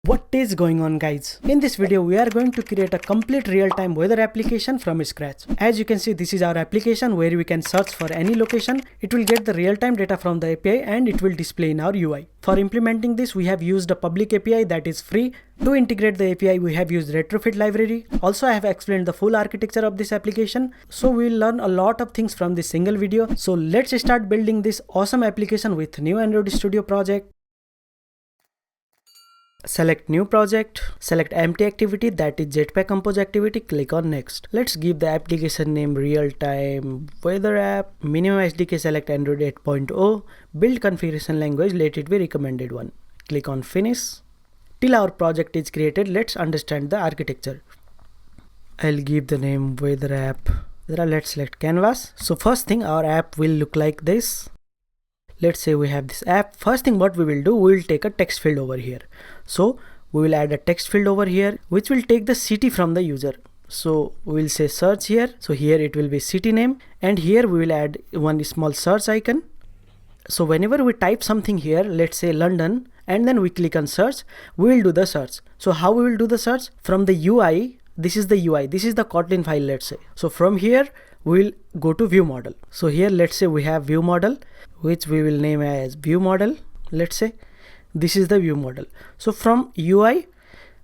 What is going on, guys? In this video we are going to create a complete real-time weather application from scratch. As you can see, this is our application where we can search for any location. It will get the real-time data from the API and it will display in our UI. For implementing this, we have used a public API that is free. To integrate the API, we have used Retrofit library. Also, I have explained the full architecture of this application. So we will learn a lot of things from this single video. So let's start building this awesome application with new Android Studio project. Select new project, select empty activity, that is Jetpack Compose activity, click on next. Let's give the application name Realtime Weather app, minimum SDK select Android 8.0, build configuration language, let it be recommended one. Click on finish. Till our project is created, let's understand the architecture. I'll give the name Weather app. Let's select canvas. So first thing, our app will look like this. Let's say we have this app. First thing what we will do, we will take a text field over here. So we will add a text field over here which will take the city from the user. So we will say search here. So here it will be city name, and here we will add one small search icon. So whenever we type something here, let's say London, and then we click on search, we will do the search. So how we will do the search? From the UI, this is the UI, this is the Kotlin file, let's say. So from here we will go to ViewModel. So here let's say we have ViewModel, which we will name as ViewModel. Let's say this is the ViewModel. So from UI,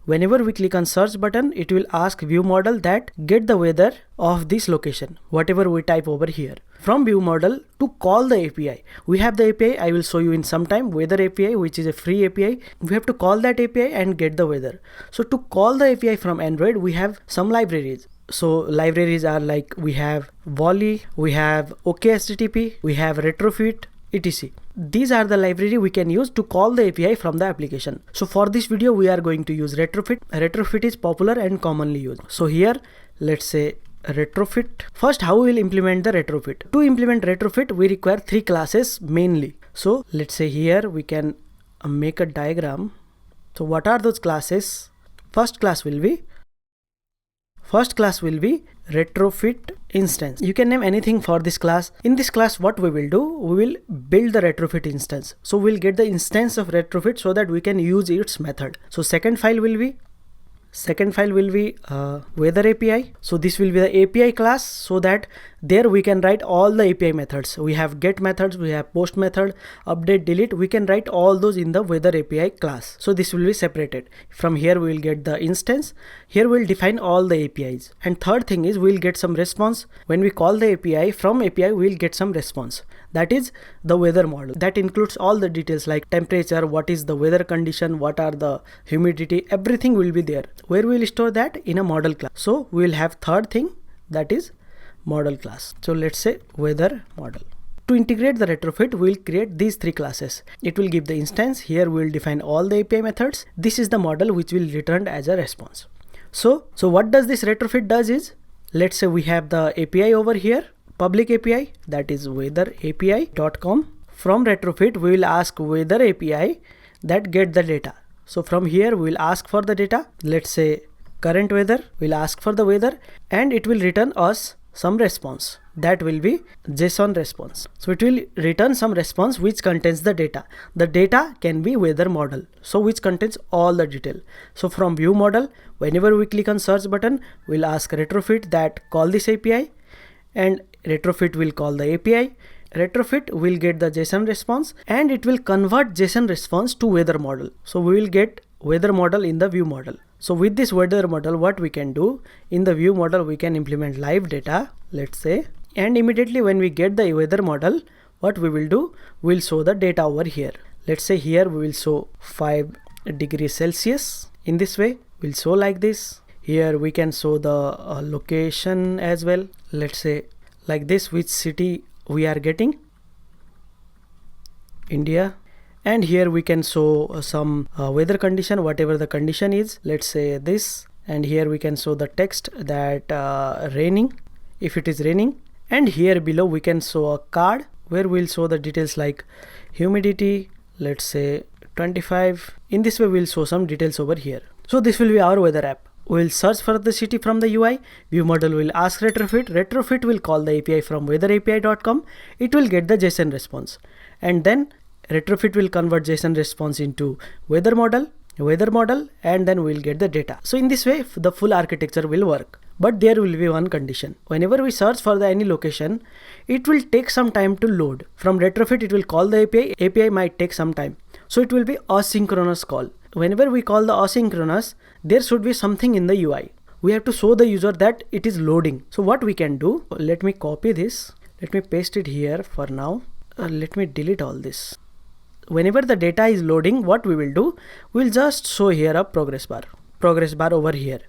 whenever we click on search button, it will ask ViewModel that get the weather of this location, whatever we type over here. From ViewModel, to call the API, we have the API, I will show you in some time, weather API, which is a free API. We have to call that API and get the weather. So to call the API from Android, we have some libraries. So libraries are like, we have Volley, we have OKHTTP, we have Retrofit, etc. These are the library we can use to call the API from the application. So for this video, we are going to use Retrofit. Retrofit is popular and commonly used. So here, let's say Retrofit. First, how we will implement the Retrofit? To implement Retrofit, we require 3 classes mainly. So let's say here we can make a diagram. So what are those classes? First class will be Retrofit instance. You can name anything for this class. In this class, what we will do, we will build the Retrofit instance. So we'll get the instance of Retrofit so that we can use its method. So second file will be weather API. So this will be the API class, so that there we can write all the API methods. We have get methods, we have post method, update, delete. We can write all those in the weather API class. So this will be separated. From here we will get the instance. Here we will define all the APIs. And third thing is, we will get some response. When we call the API, from API we will get some response. That is the weather model. That includes all the details like temperature, what is the weather condition, what are the humidity, everything will be there. Where we will store that? In a model class. So we will have third thing, that is model class. So let's say weather model. To integrate the Retrofit, we will create these 3 classes. It will give the instance. Here we will define all the API methods. This is the model which will return as a response. So what does this Retrofit does is, let's say we have the API over here, public API, that is weatherapi.com. From Retrofit, we will ask weather API that get the data. So from here we will ask for the data. Let's say current weather, we'll ask for the weather, and it will return us some response. That will be JSON response. So it will return some response which contains the data. The data can be weather model, so which contains all the detail. So from view model, whenever we click on search button, we'll ask Retrofit that call this API, and Retrofit will call the API. Retrofit will get the JSON response, and it will convert JSON response to weather model. So we will get weather model in the view model. So with this weather model, what we can do, in the view model we can implement live data, let's say, and immediately when we get the weather model, what we will do, we'll show the data over here. Let's say here we will show 5 degrees Celsius. In this way we'll show like this. Here we can show the location as well. Let's say like this, which city we are getting, India. And here we can show some weather condition, whatever the condition is, let's say this. And here we can show the text that raining, if it is raining. And here below we can show a card where we'll show the details like humidity, let's say 25. In this way we'll show some details over here. So this will be our weather app. We'll search for the city from the UI. ViewModel will ask Retrofit. Retrofit will call the API from weatherapi.com. It will get the JSON response. And then Retrofit will convert JSON response into weather model. weather model, and then we'll get the data. So in this way the full architecture will work. But there will be one condition. Whenever we search for any location, it will take some time to load. From Retrofit it will call the API. API might take some time. So it will be asynchronous call. Whenever we call the asynchronous, there should be something in the UI. We have to show the user that it is loading. So what we can do, let me copy this. Let me paste it here for now. Let me delete all this. Whenever the data is loading, what we will do, we'll just show here a progress bar over here.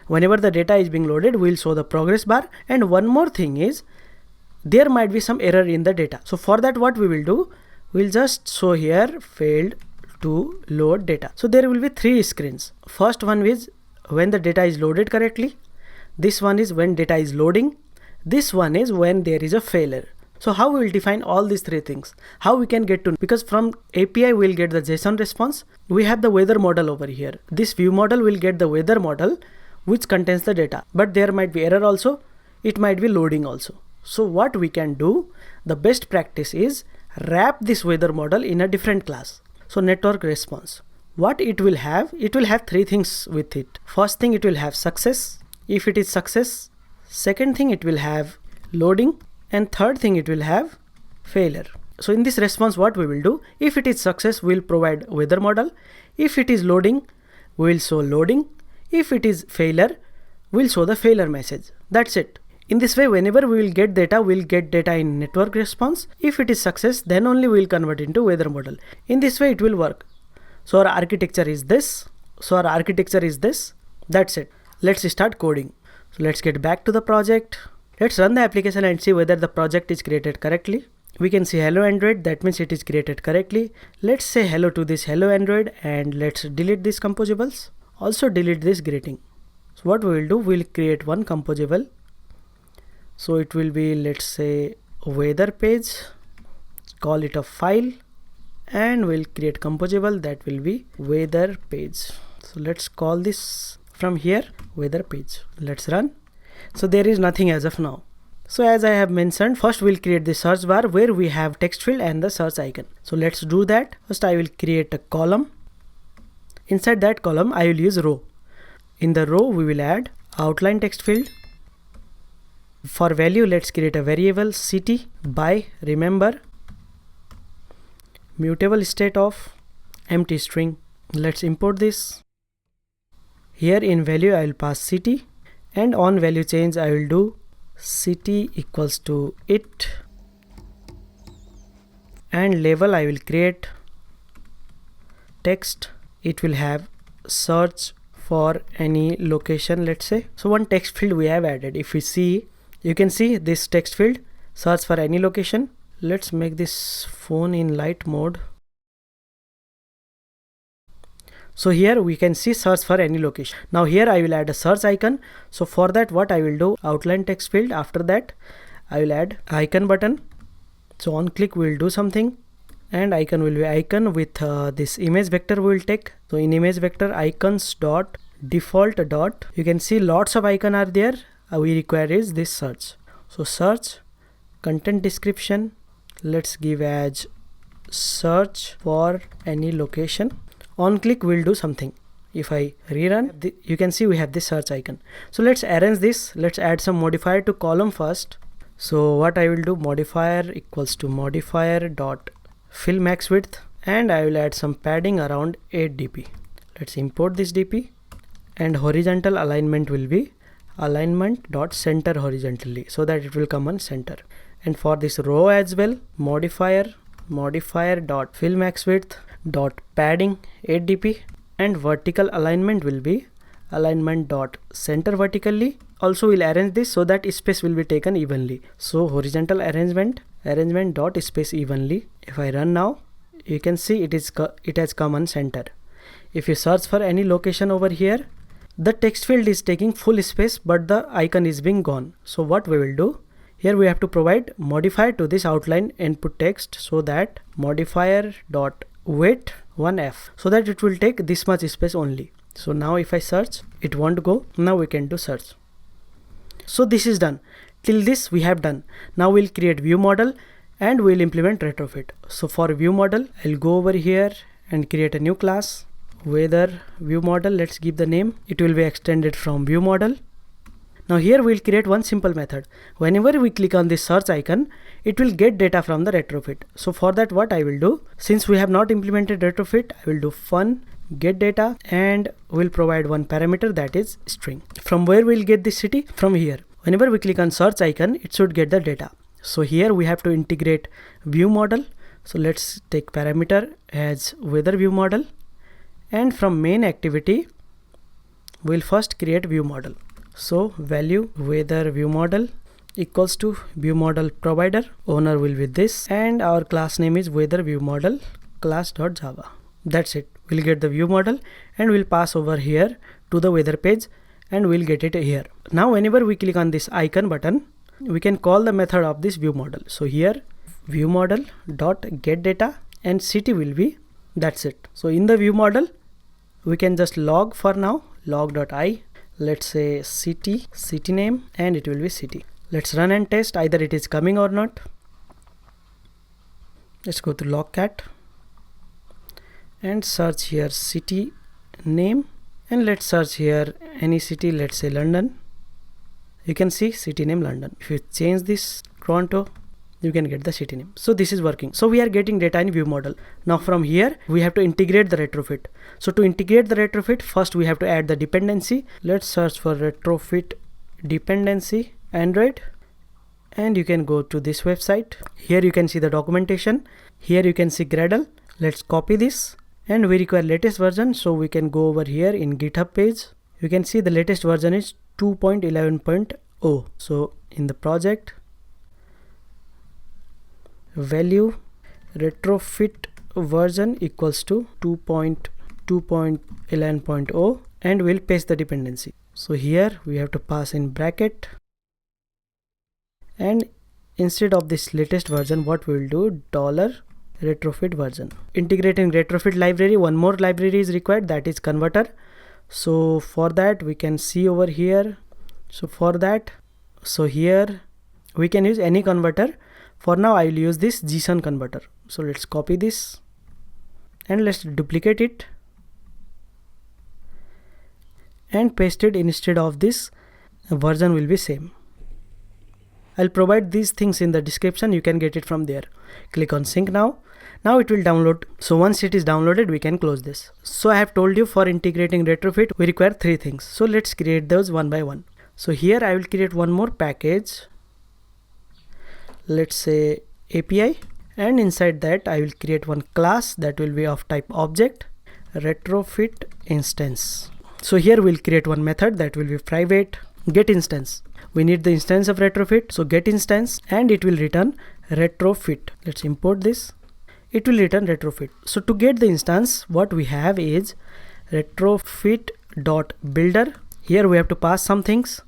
Whenever the data is being loaded, we'll show the progress bar. And one more thing is, there might be some error in the data. So for that, what we will do, we'll just show here failed to load data. So there will be 3 screens. First one is when the data is loaded correctly. This one is when data is loading. This one is when there is a failure. So how we will define all these 3 things? How we can get to, because from API we'll get the JSON response. We have the weather model over here. This ViewModel will get the weather model which contains the data, but there might be error also. It might be loading also. So what we can do, the best practice is wrap this weather model in a different class. So network response, what it will have 3 things with it. First thing, it will have success. If it is success, second thing, it will have loading, and third thing, it will have failure. So in this response, what we will do, if it is success, we'll provide weather model. If it is loading, we'll show loading. If it is failure, we'll show the failure message. That's it. In this way, whenever we will get data, we'll get data in network response. If it is success, then only we'll convert into weather model. In this way, it will work. So our architecture is this. That's it. Let's start coding. So let's get back to the project. Let's run the application and see whether the project is created correctly. We can see hello Android, that means it is created correctly. Let's say hello to this hello Android, and let's delete these composables. Also delete this greeting. So what we will do, we'll create one composable. So it will be, let's say, weather page, call it a file, and we'll create composable that will be weather page. So let's call this from here weather page. Let's run. So there is nothing as of now. So as I have mentioned, first we'll create the search bar where we have text field and the search icon. So let's do that. First I will create a column. Inside that column I will use row. In the row we will add outline text field. For value, let's create a variable city by, remember, mutable state of empty string. Let's import this. Here in value I will pass city, and on value change I will do city equals to it, and label I will create text. It will have search for any location, let's say. So one text field we have added. If we see, you can see this text field, search for any location. Let's make this phone in light mode. So here we can see search for any location. Now here I will add a search icon. So for that, what I will do, outline text field, after that I will add icon button. So on click we will do something, and icon will be icon with this image vector we will take. So in image vector icons dot default dot, you can see lots of icon are there. We require is this search. So search content description, let's give as search for any location. On click we'll do something. If I rerun, you can see we have this search icon. So let's arrange this. Let's add some modifier to column first. So what I will do, modifier equals to modifier dot fill max width, and I will add some padding around 8 dp. Let's import this dp, and horizontal alignment will be alignment dot center horizontally, so that it will come on center. And for this row as well, modifier dot fill max width dot padding 8 dp, and vertical alignment will be alignment dot center vertically. Also we'll arrange this so that space will be taken evenly. So horizontal arrangement dot space evenly. If I run now, you can see it has come on center. If you search for any location over here, the text field is taking full space, but the icon is being gone. So what we will do, here we have to provide modifier to this outline input text, so that modifier dot weight 1f, so that it will take this much space only. So now if I search, it won't go. Now we can do search. So this is done. Till this we have done. Now we'll create view model and we'll implement retrofit. So for view model, I'll go over here and create a new class, weather view model. Let's give the name. It will be extended from view model. Now here we'll create one simple method. Whenever we click on this search icon, it will get data from the retrofit. So for that, what I will do, since we have not implemented retrofit, I will do fun get data and we'll provide one parameter, that is string. From where we'll get this city? From here. Whenever we click on search icon, it should get the data. So here we have to integrate view model. So let's take parameter as weather view model, and from main activity we'll first create view model. So value weather view model equals to view model provider, owner will be this, and our class name is weather view model class.java. That's it. We'll get the view model and we'll pass over here to the weather page and we'll get it here. Now whenever we click on this icon button, we can call the method of this view model. So here view model dot get data and city will be, that's it. So in the view model we can just log for now, log.i, let's say city name, and it will be city. Let's run and test either it is coming or not. Let's go to logcat and search here city name, and let's search here any city, let's say London. You can see city name London. If you change this Toronto, you can get the city name. So this is working. So we are getting data in view model. Now from here we have to integrate the retrofit. So to integrate the retrofit, first we have to add the dependency. Let's search for retrofit dependency Android, and you can go to this website. Here you can see the documentation. Here you can see Gradle. Let's copy this, and we require latest version, so we can go over here in GitHub page. You can see the latest version is 2.11.0. so in the project value retrofit version equals to 2.11.0, and we'll paste the dependency. So here we have to pass in bracket, and instead of this latest version, what we will do, $retrofit version. Integrating retrofit library, one more library is required, that is converter. So for that we can see over here. So for that, so here we can use any converter. For now I will use this JSON converter. So let's copy this and let's duplicate it and paste it. Instead of this, version will be same. I'll provide these things in the description, you can get it from there. Click on sync now. Now it will download. So once it is downloaded, we can close this. So I have told you for integrating retrofit we require 3 things. So let's create those one by one. So here I will create one more package, let's say API, and inside that I will create one class that will be of type object, retrofit instance. So here we'll create one method that will be private get instance. We need the instance of retrofit, so get instance, and it will return retrofit. Let's import this. It will return retrofit. So to get the instance, what we have is retrofit.builder. Here we have to pass some things,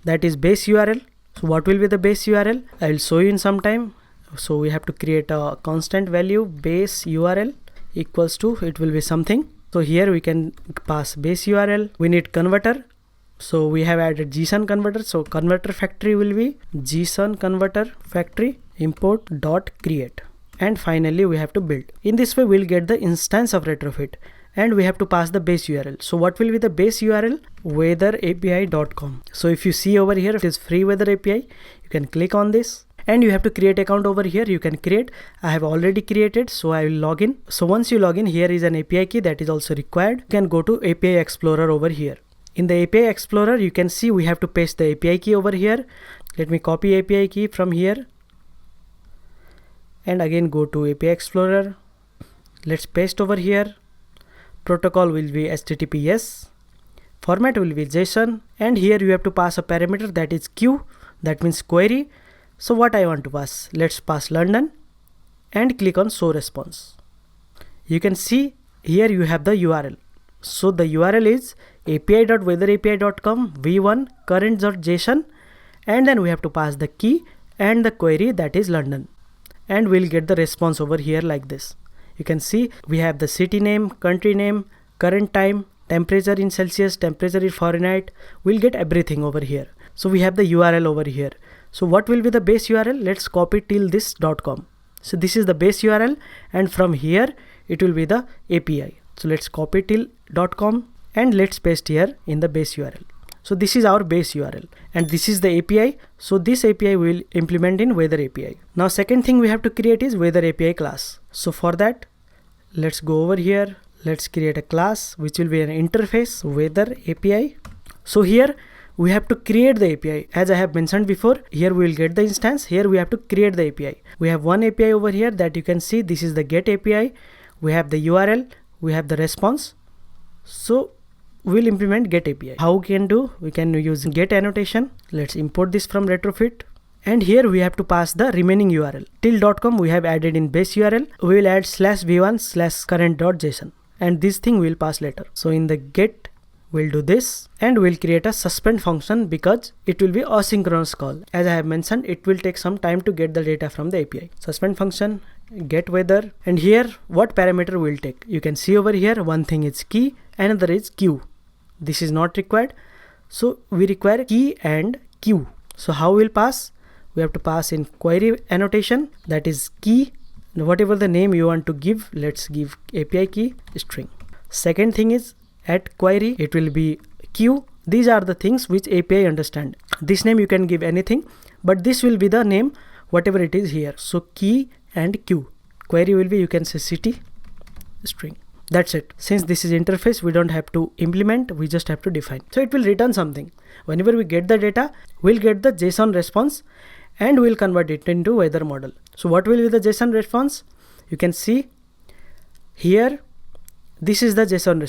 that is base URL. So what will be the base URL? I will show you in some time. So we have to create a constant value base URL equals to, it will be something. So here we can pass base URL. We need converter. So we have added JSON converter. So converter factory will be JSON converter factory import dot create. And finally we have to build. In this way we'll get the instance of retrofit, and we have to pass the base URL. So what will be the base URL? weatherapi.com. So if you see over here, it is free weather API. You can click on this and you have to create account over here. You can create. I have already created, so I will log in. So once you log in, here is an API key that is also required. You can go to API Explorer over here. In the API Explorer, you can see we have to paste the API key over here. Let me copy API key from here and again go to API Explorer. Let's paste over here. Protocol will be HTTPS. Format will be JSON, and here you have to pass a parameter that is Q, that means query. So what I want to pass? Let's pass London and click on show response. You can see here you have the URL. So the URL is api.weatherapi.com v1 current.json, and then we have to pass the key and the query, that is London, and we'll get the response over here like this. You can see we have the city name, country name, current time, temperature in Celsius, temperature in Fahrenheit. We'll get everything over here. So we have the URL over here. So what will be the base URL? Let's copy till this .com. So this is the base URL, and from here it will be the API. So let's copy till .com and let's paste here in the base URL. So this is our base URL and this is the API. So this API will implement in weather API. Now second thing we have to create is weather API class. So for that, let's go over here. Let's create a class which will be an interface weather API. So here we have to create the API. As I have mentioned before, here we will get the instance. Here we have to create the API. We have one API over here that you can see. This is the get API. We have the URL. We have the response. So we'll implement get API. How we can do? We can use get annotation. Let's import this from Retrofit. And here we have to pass the remaining URL. Till.com we have added in base URL. We will add /v1/current.json. And this thing we'll pass later. So in the get, we'll do this and we'll create a suspend function because it will be asynchronous call. As I have mentioned, it will take some time to get the data from the API. Suspend function, get weather, and here what parameter we'll take. You can see over here, one thing is key, another is queue. This is not required. So we require key and queue. So how we'll pass? We have to pass in query annotation, that is key. Whatever the name you want to give, let's give API key string. Second thing is at query, it will be queue. These are the things which API understand. This name you can give anything, but this will be the name whatever it is here. So key and queue. Query will be, you can say city string. That's it. Since this is interface, we don't have to implement, we just have to define. So it will return something. Whenever we get the data, we'll get the JSON response and we'll convert it into weather model. So what will be the JSON response? You can see here, this is the JSON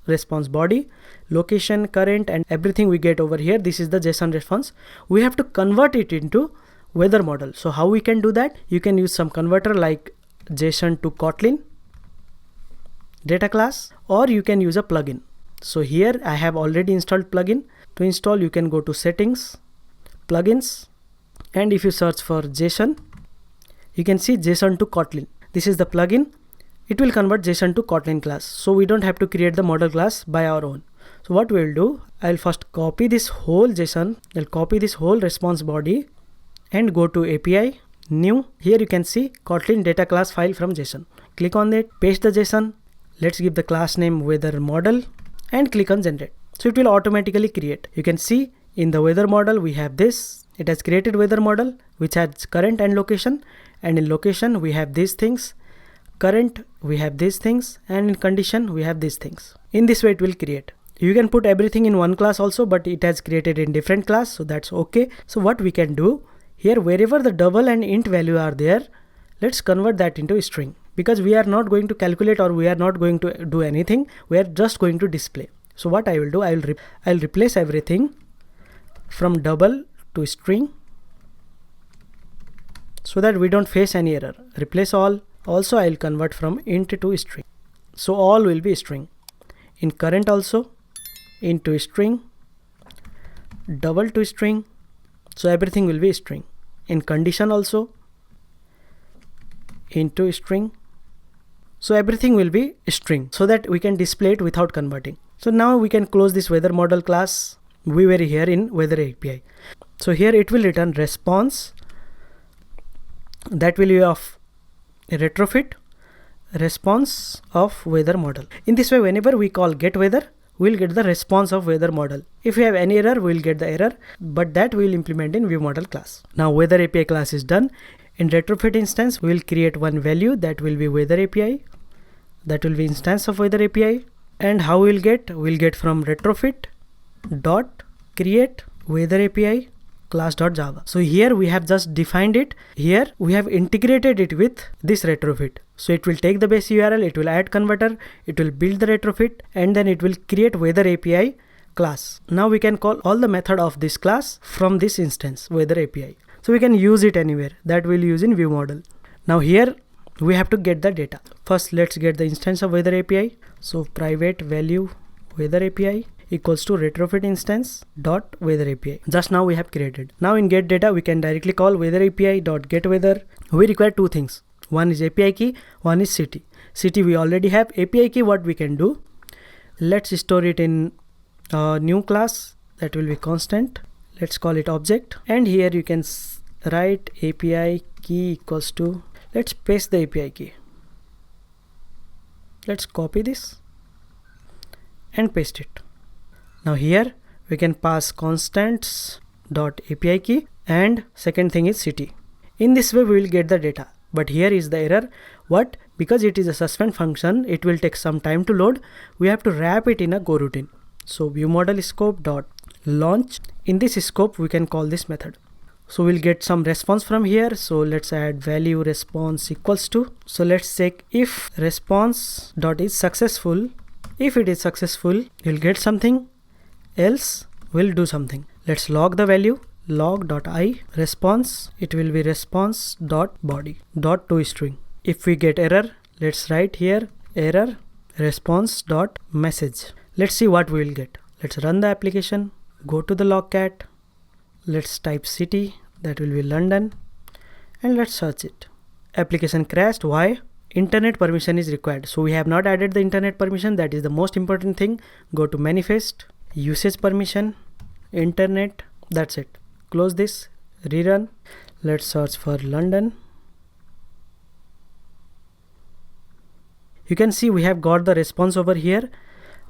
response body, location, current, and everything we get over here. This is the JSON response. We have to convert it into weather model. So how we can do that? You can use some converter like JSON to Kotlin data class, or you can use a plugin. So here I have already installed plugin. To install, you can go to settings, plugins, and if you search for JSON, you can see JSON to Kotlin. This is the plugin. It will convert JSON to Kotlin class. So we don't have to create the model class by our own. So what we'll do, I'll first copy this whole JSON. I'll copy this whole response body and go to API, new. Here you can see Kotlin data class file from JSON. Click on it, paste the JSON. Let's give the class name weather model and click on generate. So it will automatically create. You can see in the weather model, we have this. It has created weather model which has current and location, and in location we have these things, current we have these things, and in condition we have these things. In this way it will create. You can put everything in one class also, but it has created in different class, so that's okay. So what we can do here, wherever the double and int value are there, let's convert that into a string, because we are not going to calculate or we are not going to do anything. We are just going to display. So what I will do, I'll replace everything from double to string so that we don't face any error. Replace all. Also I'll convert from int to string. So all will be string. In current also into string, double to string. So everything will be string. In condition also into string. So everything will be string so that we can display it without converting. So now we can close this weather model class. We were here in weather API. So here it will return response, that will be of retrofit response of weather model. In this way, whenever we call get weather, we'll get the response of weather model. If we have any error, we'll get the error, but that we'll implement in ViewModel class. Now weather API class is done. In retrofit instance, we'll create one value that will be weather API. That will be instance of weather API. And how we'll get from retrofit dot create weather API class.java. So here we have just defined it. Here we have integrated it with this retrofit. So it will take the base URL, it will add converter, it will build the retrofit, and then it will create weather API class. Now we can call all the method of this class from this instance weather API. So we can use it anywhere. That we'll use in ViewModel. Now here we have to get the data. First let's get the instance of weather API. So private value weather API equals to retrofit instance dot weather API. Just now we have created. Now in get data, we can directly call weather API dot get weather. We require two things. One is API key, one is city. City we already have. API key, what we can do? Let's store it in a new class that will be constant. Let's call it object. And here you can write API key equals to, let's paste the API key. Let's copy this and paste it. Now here we can pass constants dot API key, and second thing is city. In this way we will get the data. But here is the error. What? Because it is a suspend function, it will take some time to load. We have to wrap it in a go routine. So ViewModel scope dot launch. In this scope we can call this method. So we'll get some response from here. So let's add value response equals to. So let's check if response dot is successful. If it is successful, you'll get something, else we'll do something. Let's log the value. Log.I response, it will be response dot body dot toString. If we get error, let's write here error response dot message. Let's see what we will get. Let's run the application, go to the logcat, let's type city, that will be London, and let's search it. Application crashed. Why? Internet permission is required. So we have not added the internet permission. That is the most important thing. Go to manifest, usage permission, internet, that's it. Close this, rerun. Let's search for London. You can see we have got the response over here.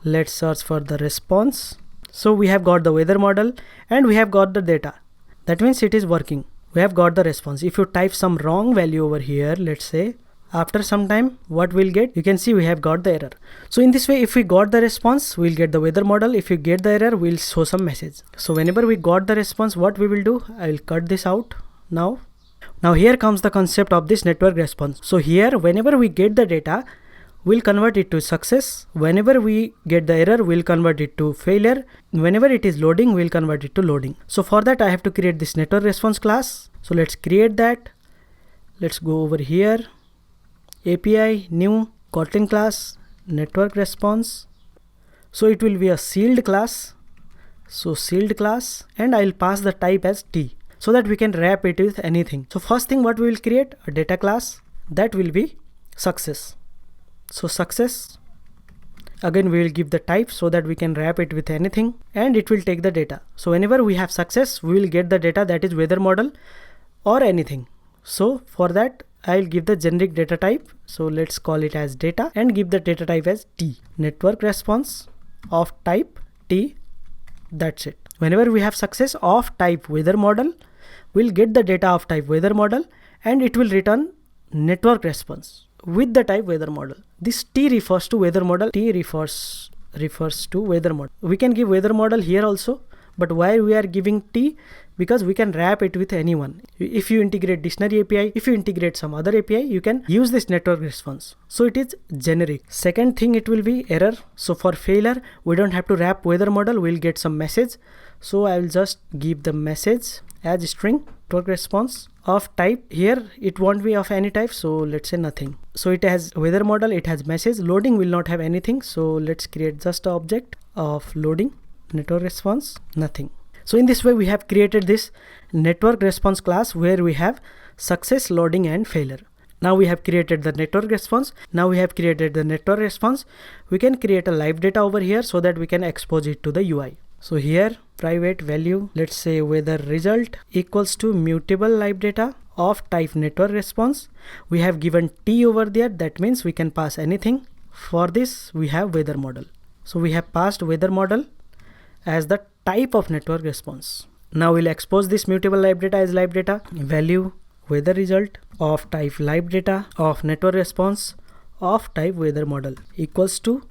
Let's search for the response. So we have got the weather model and we have got the data. That means it is working. We have got the response. If you type some wrong value over here, let's say, after some time, what we'll get? You can see we have got the error. So in this way, if we got the response, we'll get the weather model. If you get the error, we'll show some message. So whenever we got the response, what we will do? I will cut this out now. Now here comes the concept of this network response. So here, whenever we get the data, we'll convert it to success. Whenever we get the error, we'll convert it to failure. Whenever it is loading, we'll convert it to loading. So for that, I have to create this network response class. So let's create that. Let's go over here. API, new, Kotlin class, network response. So it will be a sealed class. So sealed class, and I'll pass the type as T so that we can wrap it with anything. So first thing what we will create, a data class that will be success. So success, again we will give the type so that we can wrap it with anything, and it will take the data. So whenever we have success, we will get the data that is weather model or anything. So for that, I'll give the generic data type. So let's call it as data and give the data type as T. Network response of type T. That's it. Whenever we have success of type weather model, we'll get the data of type weather model and it will return network response with the type weather model. This T refers to weather model. T refers to weather model. We can give weather model here also, but why we are giving T? Because we can wrap it with anyone. If you integrate dictionary API, if you integrate some other API, you can use this network response. So it is generic. Second thing, it will be error. So for failure, we don't have to wrap weather model. We'll get some message. So I will just give the message as string network response of type. Here it won't be of any type. So let's say nothing. So it has weather model. It has message. Loading will not have anything. So let's create just an object of loading. Network response, nothing. So in this way, we have created this network response class where we have success, loading and failure. Now we have created the network response. Now we have created the network response. We can create a live data over here so that we can expose it to the UI. So here, private value, let's say weather result equals to mutable live data of type network response. We have given T over there. That means we can pass anything. For this, we have weather model. So we have passed weather model as the type of network response. Now we'll expose this mutable live data as live data. Value weather result of type live data of network response of type weather model equals to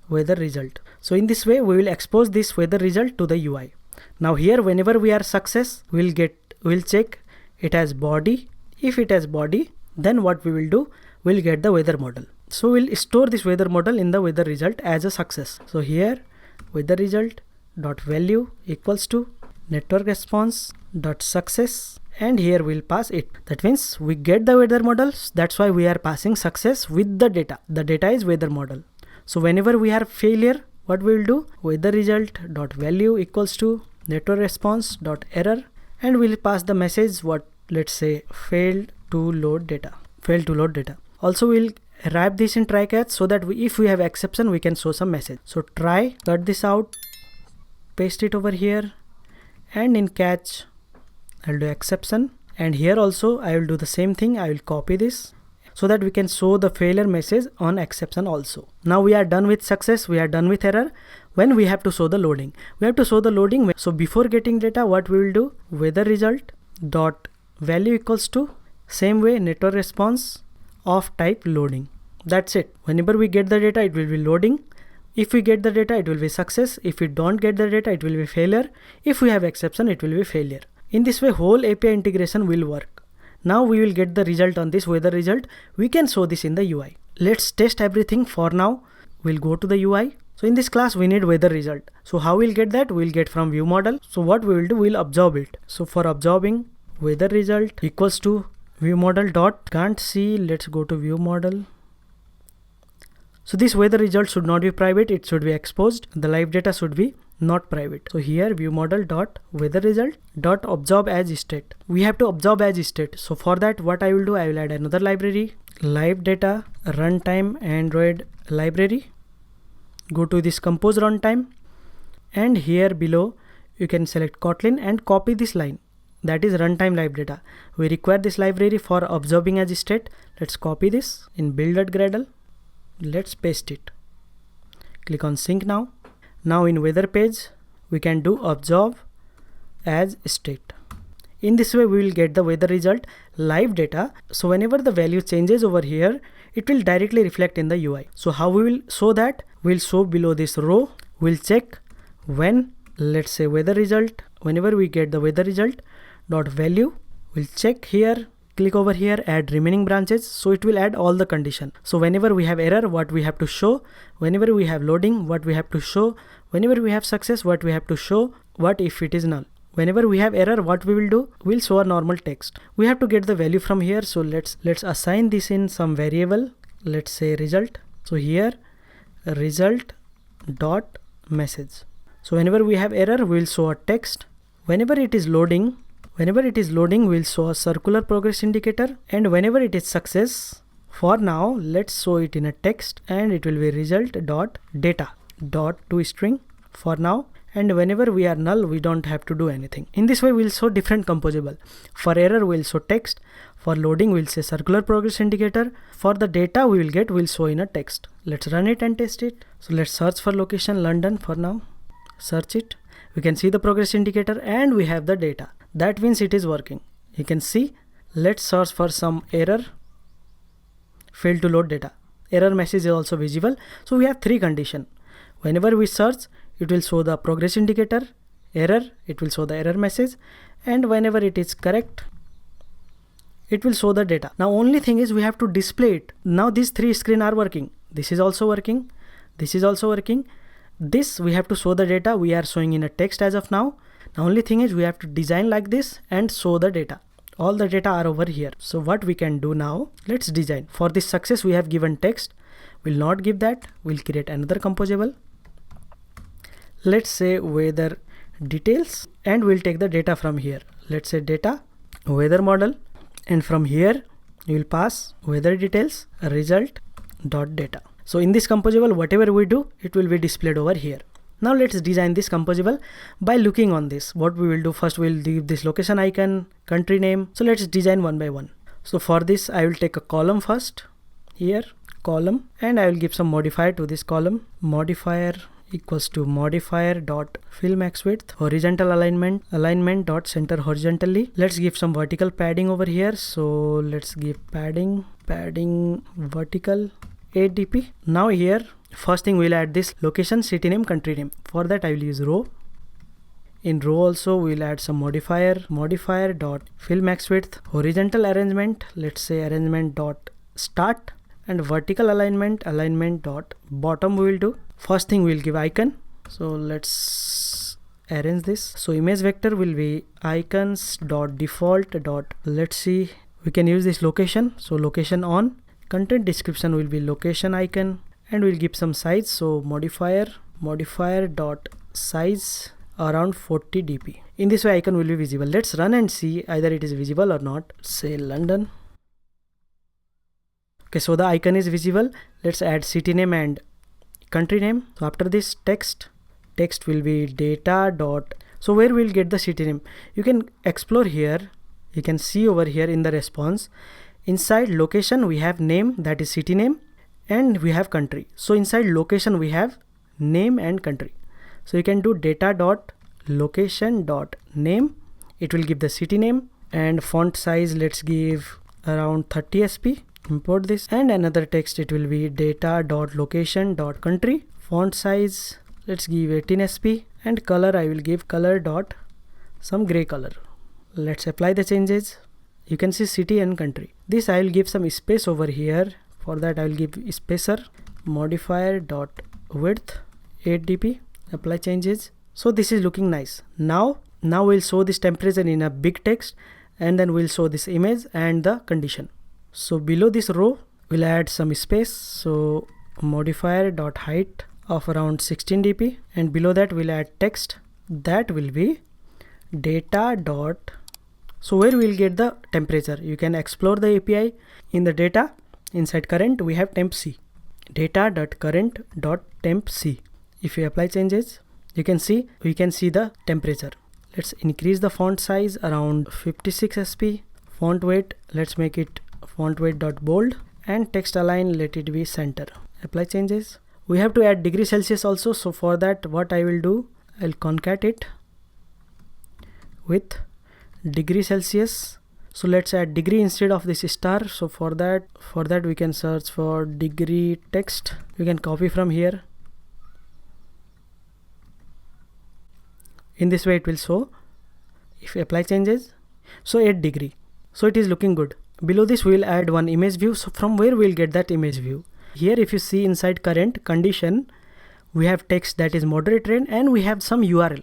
weather result. So in this way, we will expose this weather result to the UI. Now here, whenever we are success, we'll check it as body. If it has body, then what we will do, we'll get the weather model. So we'll store this weather model in the weather result as a success. So here, weather result dot value equals to network response dot success, and here we'll pass it. That means we get the weather models. That's why we are passing success with the data. The data is weather model. So whenever we have failure, what we'll do, weather result dot value equals to network response dot error, and we'll pass the message what, let's say failed to load data. Failed to load data. Also we'll wrap this in try catch so that if we have exception, we can show some message. So try, cut this out, paste it over here, and in catch I'll do exception, and here also I will do the same thing. I will copy this so that we can show the failure message on exception also. Now we are done with success, we are done with error. When we have to show the loading, we have to show the loading. So before getting data, what we will do, weather result dot value equals to same way network response of type loading. That's it. Whenever we get the data, it will be loading. If we get the data, it will be success. If we don't get the data, it will be failure. If we have exception, it will be failure. In this way, whole API integration will work. Now we will get the result on this weather result. We can show this in the UI. Let's test everything. For now, we'll go to the UI. So in this class, we need weather result. So how we'll get that? We'll get from ViewModel. So what we will do, we'll absorb it. So for absorbing weather result equals to ViewModel dot, can't see, let's go to ViewModel. So this weather result should not be private, it should be exposed. The live data should be not private. So here ViewModel dot weather result dot absorb as state. We have to absorb as state. So for that, what I will do, I will add another library, live data runtime Android library. Go to this compose runtime, and here below you can select Kotlin and copy this line. That is runtime live data. We require this library for absorbing as state. Let's copy this in build.gradle. Let's paste it. Click on sync now. Now in weather page, we can do absorb as state. In this way, we will get the weather result live data. So whenever the value changes over here, it will directly reflect in the UI. So how we will show that? We'll show below this row. We'll check when, let's say weather result. Whenever we get the weather result dot value, we'll check here. Click over here, add remaining branches. So it will add all the condition. So whenever we have error, what we have to show. Whenever we have loading, what we have to show. Whenever we have success, what we have to show. What if it is null? Whenever we have error, what we will do, we'll show a normal text. We have to get the value from here. So let's assign this in some variable. Let's say result. So here result dot message. So whenever we have error, we'll show a text. Whenever it is loading, we'll show a circular progress indicator. And whenever it is success, for now, let's show it in a text, and it will be result dot data dot toString for now. And whenever we are null, we don't have to do anything. In this way, we'll show different composable. For error, we'll show text. For loading, we'll say circular progress indicator. For the data we will get, we'll show in a text. Let's run it and test it. So let's search for location London for now. Search it. We can see the progress indicator and we have the data. That means it is working. You can see. Let's search for some error. Failed to load data. Error message is also visible. So we have three conditions. Whenever we search, it will show the progress indicator. Error, it will show the error message. And whenever it is correct, it will show the data. Now only thing is we have to display it. Now these three screens are working. This is also working. This is also working. This we have to show the data. We are showing in a text as of now. Now only thing is we have to design like this and show the data. All the data are over here. So what we can do now, let's design. For this success we have given text. We'll not give that. We'll create another composable. Let's say weather details and we'll take the data from here. Let's say data weather model, and from here you will pass weather details result dot data. So in this composable, whatever we do, it will be displayed over here. Now let's design this composable by looking on this. What we will do, first we'll give this location icon, country name. So let's design one by one. So for this I will take a column first, here column, and I will give some modifier to this column. Modifier equals to modifier dot fill max width, horizontal alignment dot center horizontally. Let's give some vertical padding over here. So let's give padding vertical 8 dp. Now here first thing we'll add this location, city name, country name. For that I will use row. In row also we'll add some modifier dot fill max width, horizontal arrangement, let's say arrangement dot start, and vertical alignment dot bottom we will do. First thing we'll give icon. So let's arrange this. So image vector will be icons dot default dot, let's see, we can use this location. So location on. Content description will be location icon, and we'll give some size. So modifier dot size around 40 dp. In this way icon will be visible. Let's run and see either it is visible or not. Say London. Okay, so the icon is visible. Let's add city name and country name. So after this text will be data dot. So where we'll get the city name, you can explore here. You can see over here in the response, Inside location we have name, that is city name, and we have country. So inside location we have name and country. So you can do data dot location dot name. It will give the city name, and font size let's give around 30 sp. Import this, and another text, it will be data dot location dot country. Font size let's give 18 sp, and color I will give color dot some gray color. Let's apply the changes. You can see city and country. This I will give some space over here. For that I will give spacer. Modifier dot width 8 dp. Apply changes. So this is looking nice. Now we'll show this temperature in a big text, and then we'll show this image and the condition. So below this row we'll add some space. So modifier dot height of around 16 dp, and below that we'll add text that will be data dot. So where we'll get the temperature, you can explore the API. In the data, inside current we have temp C, data dot current dot temp C. If you apply changes, you can see we can see the temperature. Let's increase the font size around 56 sp. Font weight, let's make it font weight dot bold, and text align, let it be center. Apply changes. We have to add degree Celsius also. So for that what I will do, I'll concat it with degree Celsius. So let's add degree instead of this star. So for that we can search for degree text. You can copy from here. In this way it will show. If you apply changes, so 8 degree. So it is looking good. Below this we will add one image view. So from where we'll get that image view? Here if you see inside current condition, we have text that is moderate rain, and we have some URL.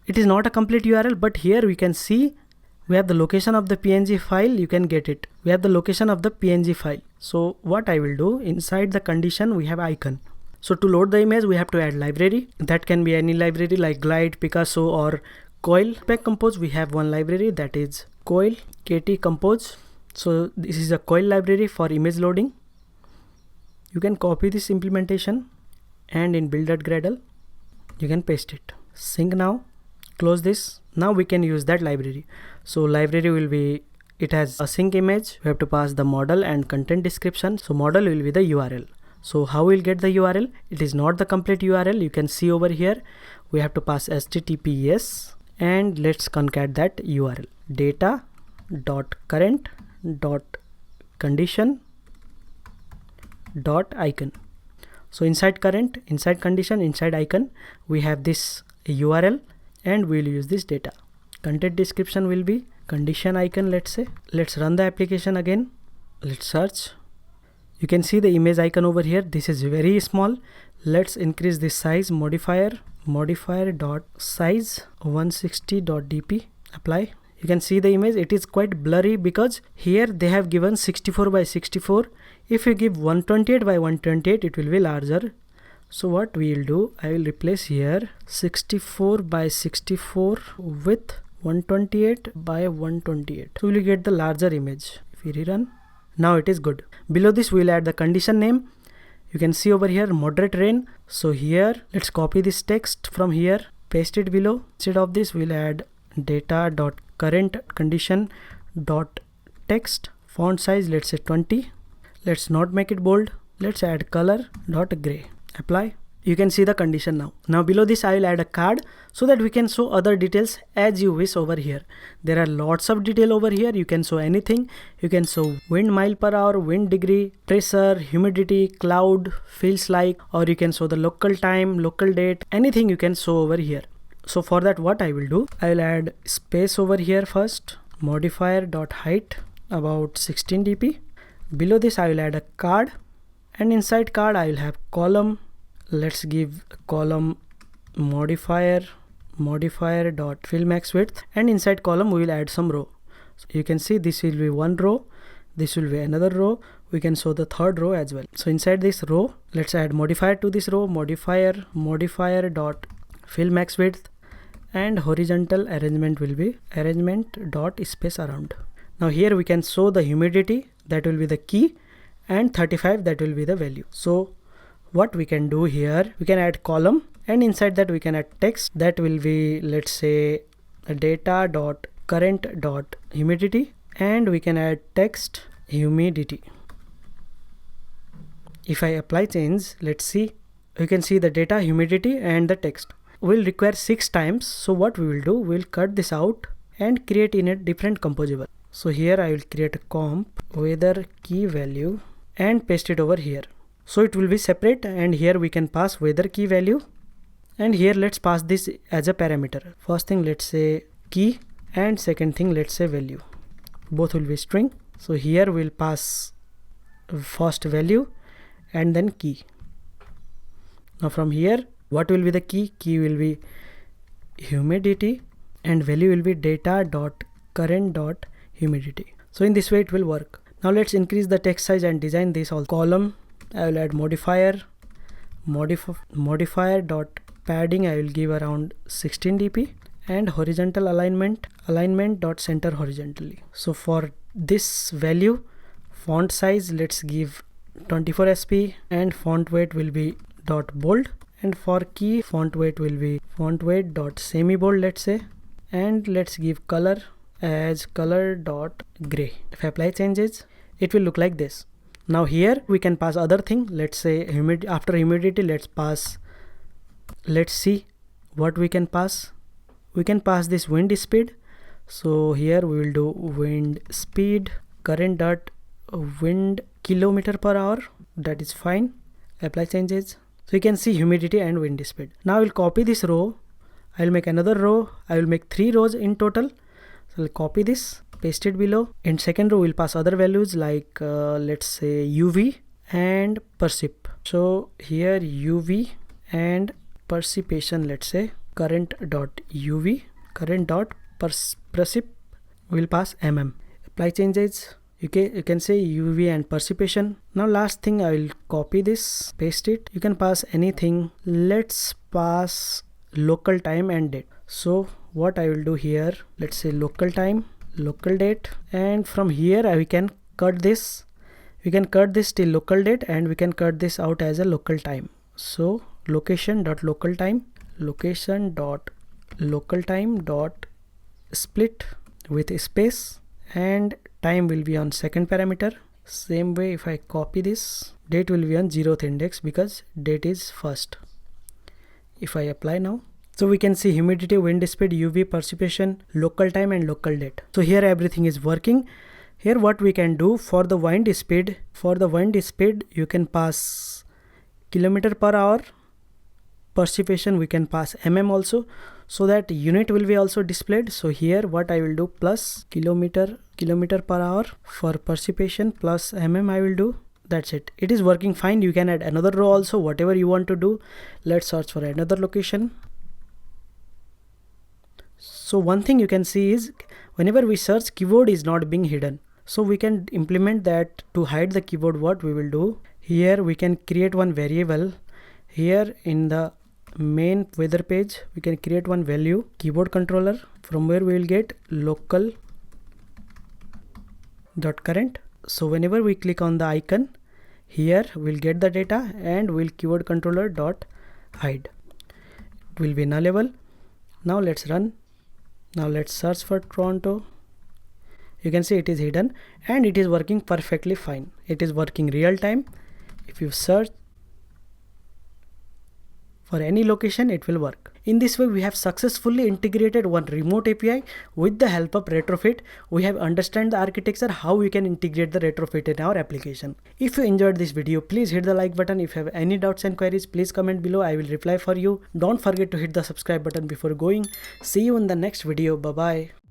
It is not a complete URL, but here we can see we have the location of the PNG file. You can get it. We have the location of the PNG file. So what I will do, inside the condition we have icon. So to load the image we have to add library. That can be any library like Glide, Picasso, or Coil. Jetpack Compose we have one library, that is Coil KT Compose. So this is a Coil library for image loading. You can copy this implementation, and in build.gradle you can paste it. Sync now. Close this. Now we can use that library. So library will be, it has a sync image. We have to pass the model and content description. So model will be the URL. So how we'll get the URL? It is not the complete URL. You can see over here we have to pass HTTPS, and let's concat that URL. Data dot current dot condition dot icon. So inside current, inside condition, inside icon we have this URL, and we'll use this data. Content description will be condition icon, let's say. Let's run the application again. Let's search. You can see the image icon over here. This is very small. Let's increase this size. Modifier dot size 160.dp. Apply. You can see the image. It is quite blurry because here they have given 64 by 64. If you give 128 by 128, it will be larger. So what we will do, I will replace here 64 by 64 with 128 by 128. So we will get the larger image. If we rerun, now it is good. Below this we will add the condition name. You can see over here moderate rain. So here let's copy this text from here, paste it below. Instead of this we'll add data dot current condition dot text. Font size let's say 20. Let's not make it bold. Let's add color dot gray. Apply. You can see the condition now. Now below this I will add a card so that we can show other details as you wish over here. There are lots of detail over here. You can show anything. You can show wind mile per hour, wind degree, pressure, humidity, cloud, feels like, or you can show the local time, local date, anything you can show over here. So for that what I will do, I will add space over here first. Modifier dot height about 16 dp. Below this I will add a card, and inside card I will have column. Let's give column modifier dot fill max width, and inside column we will add some row. So you can see this will be one row, this will be another row. We can show the third row as well. So inside this row let's add modifier to this row. Modifier dot fill max width, and horizontal arrangement will be arrangement dot space around. Now here we can show the humidity, that will be the key, and 35, that will be the value. So what we can do here, we can add column, and inside that we can add text, that will be, let's say, data dot current dot humidity, and we can add text humidity. If I apply change, let's see, you can see the data, humidity and the text will require 6 times. So what we will do, we'll cut this out and create in a different composable. So here I will create a comp weather key value and paste it over here. So it will be separate, and here we can pass weather key value, and here let's pass this as a parameter. First thing let's say key, and second thing let's say value. Both will be string. So here we'll pass first value and then key. Now from here, what will be the key? Key will be humidity and value will be data.current.humidity. So in this way it will work. Now let's increase the text size and design this all column. I will add modifier dot padding. I will give around 16 dp, and horizontal alignment dot center horizontally. So for this value, font size let's give 24 sp, and font weight will be dot bold, and for key font weight will be font weight dot semi bold, let's say, and let's give color as color dot gray. If I apply changes, it will look like this. Now here we can pass other thing. Let's say after humidity, let's see what we can pass. We can pass this wind speed. So here we will do wind speed current dot wind kilometer per hour. That is fine. Apply changes. So you can see humidity and wind speed. Now I will copy this row. I will make another row. I will make 3 rows in total. So I'll copy this, paste it below. In second row we'll pass other values like let's say UV and percip. So here UV and precipitation, let's say current dot UV, current dot percip will pass Apply changes. You can say UV and precipitation. Now last thing, I will copy this, paste it. You can pass anything. Let's pass local time and date. So what I will do here, let's say local time, local date, and from here we can cut this. We can cut this till local date, and we can cut this out as a local time. So location dot local time dot split with space, and time will be on second parameter. Same way, if I copy this, date will be on 0th index because date is first. If I apply now, so we can see humidity, wind speed, UV, precipitation, local time and local date. So here everything is working. Here what we can do for the wind speed, you can pass kilometer per hour. Precipitation we can pass also, so that unit will be also displayed. So here what I will do, plus kilometer per hour for precipitation plus I will do. That's it. It is working fine. You can add another row also, whatever you want to do. Let's search for another location. So one thing you can see is whenever we search, keyboard is not being hidden. So we can implement that to hide the keyboard. What we will do, here we can create one variable. Here in the main weather page, we can create one value, keyboard controller, from where we will get local dot current. So whenever we click on the icon, here we'll get the data, and we'll keyboard controller dot hide. It will be nullable. Now let's run. Now let's search for Toronto. You can see it is hidden, and it is working perfectly fine. It is working real time. If you search for any location, it will work. In this way, we have successfully integrated one remote API with the help of Retrofit. We have understand the architecture, how we can integrate the Retrofit in our application. If you enjoyed this video, please hit the like button. If you have any doubts and queries, please comment below. I will reply for you. Don't forget to hit the subscribe button before going. See you in the next video. Bye bye.